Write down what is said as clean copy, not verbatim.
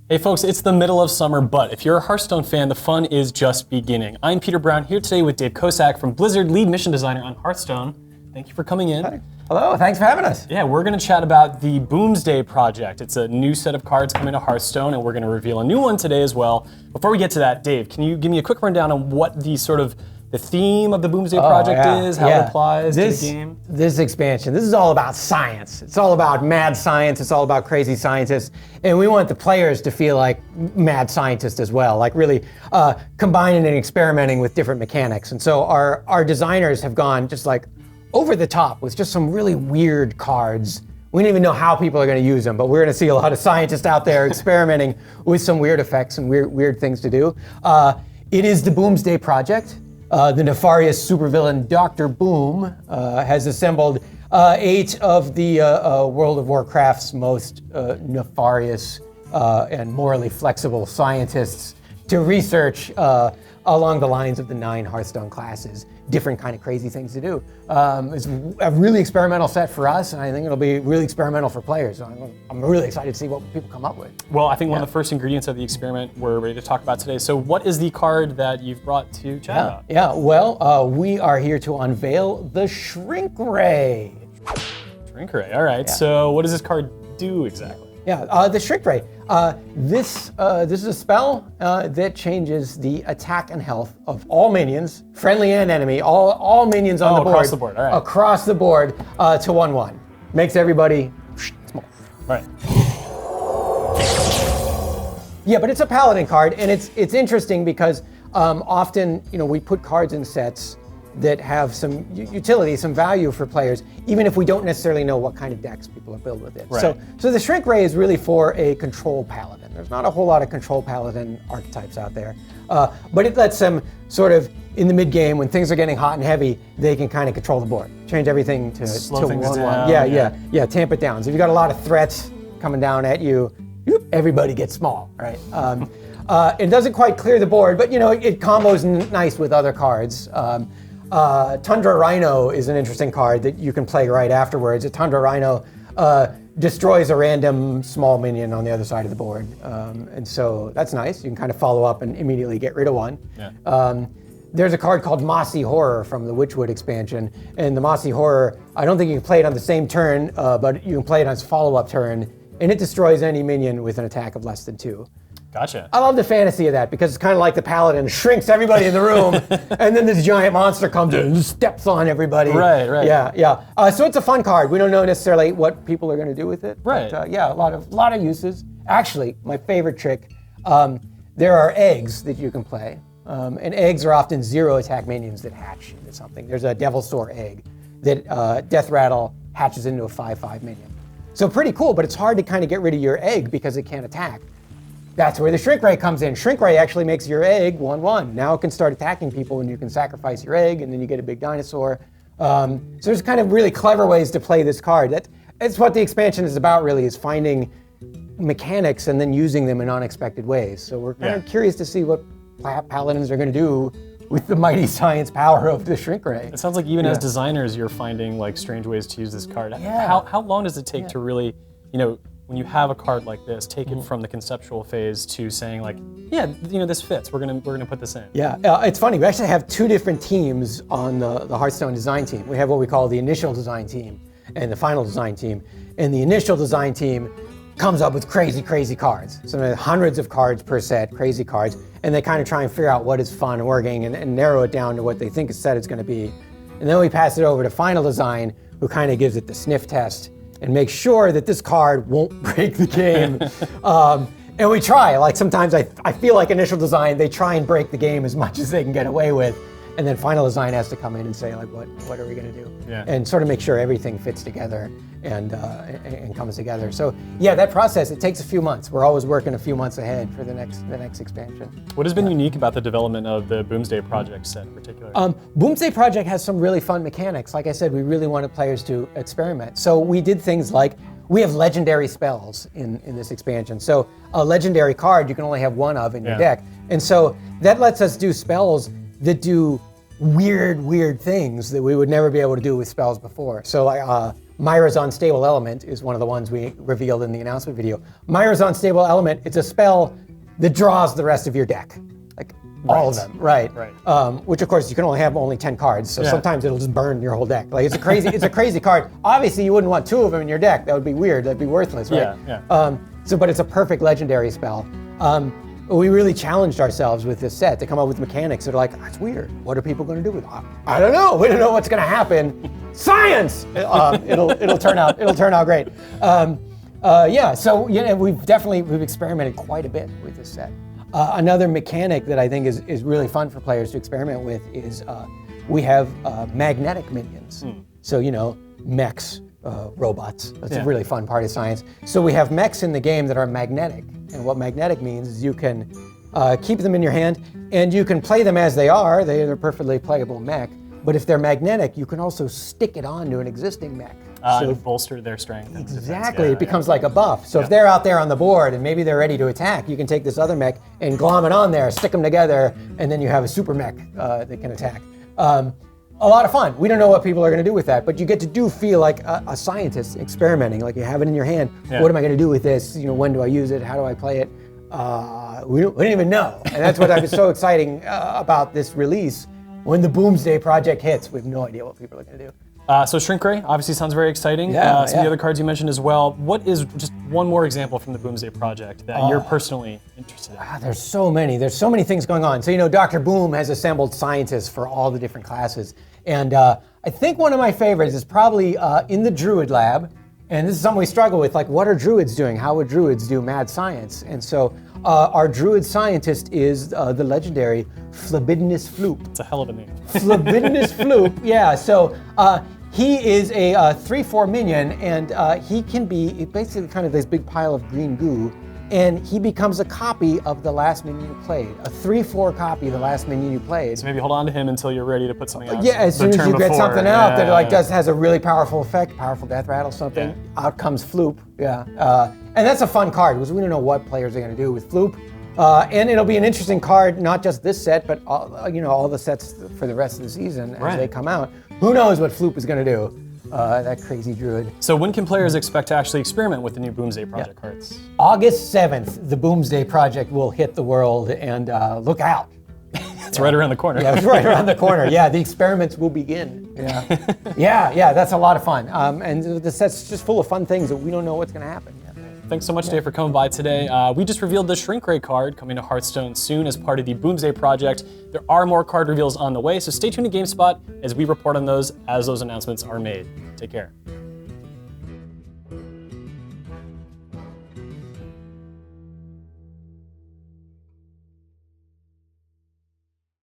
Hey folks, it's the middle of summer, but if you're a Hearthstone fan, the fun is just beginning. I'm Peter Brown, here today with Dave Kosak from Blizzard, lead mission designer on Hearthstone. Thank you for coming in. Hi. Hello, thanks for having us. Yeah, we're going to chat about the Boomsday project. It's a new set of cards coming to Hearthstone, and we're going to reveal a new one today as well. Before we get to that, Dave, can you give me a quick rundown on what the theme of the Boomsday project is, how it applies to the game? This expansion, this is all about science. It's all about mad science. It's all about crazy scientists. And we want the players to feel like mad scientists as well, like really combining and experimenting with different mechanics. And so our designers have gone just like over the top with just some really weird cards. We don't even know how people are going to use them, but we're going to see a lot of scientists out there experimenting with some weird effects and weird things to do. It is the Boomsday project. The nefarious supervillain Dr. Boom has assembled 8 of the World of Warcraft's most nefarious and morally flexible scientists to research along the lines of the 9 Hearthstone classes, different kind of crazy things to do. It's a really experimental set for us, and I think it'll be really experimental for players. So I'm really excited to see what people come up with. Well, I think one of the first ingredients of the experiment we're ready to talk about today. So what is the card that you've brought to chat about? Yeah, well, we are here to unveil the Shrink Ray. Shrink Ray, all right. Yeah. So what does this card do exactly? Yeah, the Shrink Ray. This is a spell that changes the attack and health of all minions, friendly and enemy, all minions on the board. Across the board, all right. Across the board to 1/1. Makes everybody small. Right. Yeah, but it's a paladin card, and it's interesting because often we put cards in sets that have some utility, some value for players, even if we don't necessarily know what kind of decks people are built with it. Right. So the Shrink Ray is really for a control paladin. There's not a whole lot of control paladin archetypes out there, but it lets them sort of, in the mid game, when things are getting hot and heavy, they can kind of control the board, change everything to slow things 1/1. down. Yeah, tamp it down. So if you've got a lot of threats coming down at you, everybody gets small, right? It doesn't quite clear the board, but it combos nice with other cards. Tundra Rhino is an interesting card that you can play right afterwards. A Tundra Rhino destroys a random small minion on the other side of the board. And so that's nice. You can kind of follow up and immediately get rid of one. Yeah. There's a card called Mossy Horror from the Witchwood expansion. And the Mossy Horror, I don't think you can play it on the same turn, but you can play it on its follow-up turn. And it destroys any minion with an attack of less than 2. Gotcha. I love the fantasy of that because it's kind of like the paladin shrinks everybody in the room, and then this giant monster comes in and steps on everybody. Right. Yeah. So it's a fun card. We don't know necessarily what people are going to do with it. Right. But, a lot of uses. Actually, my favorite trick. There are eggs that you can play, and eggs are often 0 attack minions that hatch into something. There's a Devil's Soar egg that Death Rattle hatches into a 5/5 minion. So pretty cool, but it's hard to kind of get rid of your egg because it can't attack. That's where the Shrink Ray comes in. Shrink Ray actually makes your egg 1/1. Now it can start attacking people and you can sacrifice your egg and then you get a big dinosaur. So there's kind of really clever ways to play this card. That's what the expansion is about really, is finding mechanics and then using them in unexpected ways. So we're kind of curious to see what paladins are going to do with the mighty science power of the Shrink Ray. It sounds like even as designers, you're finding like strange ways to use this card. Yeah. How long does it take to really, when you have a card like this, take it from the conceptual phase to saying like, this fits. We're gonna put this in. Yeah, it's funny. We actually have 2 different teams on the Hearthstone design team. We have what we call the initial design team and the final design team. And the initial design team comes up with crazy cards. So hundreds of cards per set, crazy cards, and they kind of try and figure out what is fun and working and narrow it down to what they think a set is going to be. And then we pass it over to final design, who kind of gives it the sniff test and make sure that this card won't break the game. And we try, like sometimes I feel like initial design, they try and break the game as much as they can get away with. And then final design has to come in and say like, what are we gonna do? Yeah. And sort of make sure everything fits together and comes together. So yeah, that process, it takes a few months. We're always working a few months ahead for the next expansion. What has been unique about the development of the Boomsday project set in particular? Boomsday project has some really fun mechanics. Like I said, we really wanted players to experiment. So we did things like, we have legendary spells in this expansion. So a legendary card you can only have 1 of in your deck. And so that lets us do spells that do weird things that we would never be able to do with spells before. So like Meyers Unstable Element is one of the ones we revealed in the announcement video. Meyers Unstable Element, it's a spell that draws the rest of your deck. Like all of them, right? Which of course you can only 10 cards, so sometimes it'll just burn your whole deck. Like it's a crazy card. Obviously you wouldn't want 2 of them in your deck. That would be weird. That'd be worthless, right? But it's a perfect legendary spell. We really challenged ourselves with this set to come up with mechanics that are like, that's weird. What are people going to do with it? I don't know. We don't know what's going to happen. Science. It'll turn out great. We've experimented quite a bit with this set. Another mechanic that I think is really fun for players to experiment with is we have magnetic minions. So mechs, robots. That's a really fun part of science. So we have mechs in the game that are magnetic. And what magnetic means is you can keep them in your hand and you can play them as they are. They're a perfectly playable mech. But if they're magnetic, you can also stick it onto an existing mech. So bolster their strength. Exactly, it becomes like a buff. So if they're out there on the board and maybe they're ready to attack, you can take this other mech and glom it on there, stick them together, and then you have a super mech that can attack. A lot of fun. We don't know what people are going to do with that, but you get to feel like a scientist experimenting. Like you have it in your hand. What am I going to do with this? When do I use it? How do I play it? We don't even know. And that's what was so exciting about this release. When the Boomsday project hits, we have no idea what people are going to do. So Shrink Ray obviously sounds very exciting. Some of the other cards you mentioned as well. What is just one more example from the Boomsday project that you're personally interested in? There's so many. There's so many things going on. So Dr. Boom has assembled scientists for all the different classes. And I think one of my favorites is probably in the Druid lab. And this is something we struggle with, like what are Druids doing? How would Druids do mad science? And so our Druid Scientist is the legendary Phlebidinous Floop. It's a hell of a name. Phlebidinous Floop, yeah. So he is a 3/4 minion, and he can be basically kind of this big pile of green goo, and he becomes a copy of the last minion you played, a 3/4 copy of the last minion you played. So maybe hold on to him until you're ready to put something out. Yeah, as soon as you get something out that has a really powerful effect, powerful death rattle, something, out comes Floop. And that's a fun card because we don't know what players are going to do with Floop. And it'll be an interesting card, not just this set, but all the sets for the rest of the season as they come out. Who knows what Floop is going to do? That crazy druid. So when can players expect to actually experiment with the new Boomsday project cards? August 7th, the Boomsday project will hit the world, and look out. It's right around the corner. Yeah, it's right around the corner. Yeah, the experiments will begin. Yeah, that's a lot of fun. And the set's just full of fun things that we don't know what's going to happen. Thanks so much, Dave, for coming by today. We just revealed the Shrink Ray card coming to Hearthstone soon as part of the Boomsday project. There are more card reveals on the way, so stay tuned to GameSpot as we report on those as those announcements are made. Take care.